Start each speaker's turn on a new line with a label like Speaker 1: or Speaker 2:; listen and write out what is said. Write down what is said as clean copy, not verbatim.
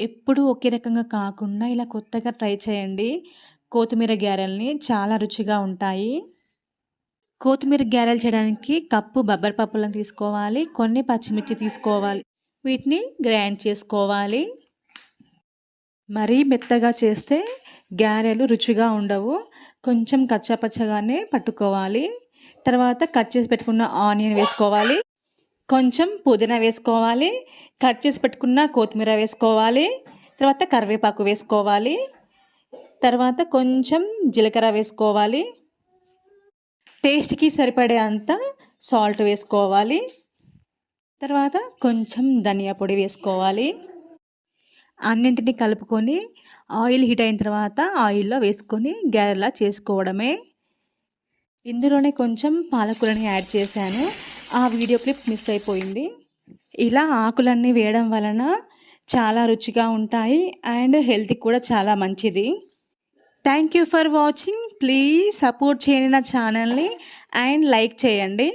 Speaker 1: ఎప్పుడూ ఒకే రకంగా కాకుండా ఇలా కొత్తగా ట్రై చేయండి. కొత్తిమీర గారెల్ని చాలా రుచిగా ఉంటాయి. కొత్తిమీర గారెలు చేయడానికి కప్పు బబ్బరి పప్పులను తీసుకోవాలి. కొన్ని పచ్చిమిర్చి తీసుకోవాలి. వీటిని గ్రైండ్ చేసుకోవాలి. మరీ మెత్తగా చేస్తే గారెలు రుచిగా ఉండవు. కొంచెం కచ్చాపచ్చాగానే పట్టుకోవాలి. తర్వాత కట్ చేసి పెట్టుకున్న ఆనియన్ వేసుకోవాలి. కొంచెం పుదీనా వేసుకోవాలి. కట్ చేసి పెట్టుకున్న కొత్తిమీర వేసుకోవాలి. తర్వాత కరివేపాకు వేసుకోవాలి. తర్వాత కొంచెం జీలకర్ర వేసుకోవాలి. టేస్ట్‌కి సరిపడే అంత సాల్ట్ వేసుకోవాలి. తర్వాత కొంచెం ధనియా పొడి వేసుకోవాలి. అన్నింటిని కలుపుకొని ఆయిల్ హీట్ అయిన తర్వాత ఆయిల్‌లో వేసుకొని గారెలా చేసుకోవడమే. ఇందులోనే కొంచెం పాలకూరని యాడ్ చేశాను. ఆ వీడియో క్లిప్ మిస్ అయిపోయింది. ఇలా ఆకులన్నీ వేయడం వలన చాలా రుచిగా ఉంటాయి అండ్ హెల్త్‌కి కూడా చాలా మంచిది. Thank you for watching. Please support చేయండి నా ఛానల్ని అండ్ లైక్ చేయండి.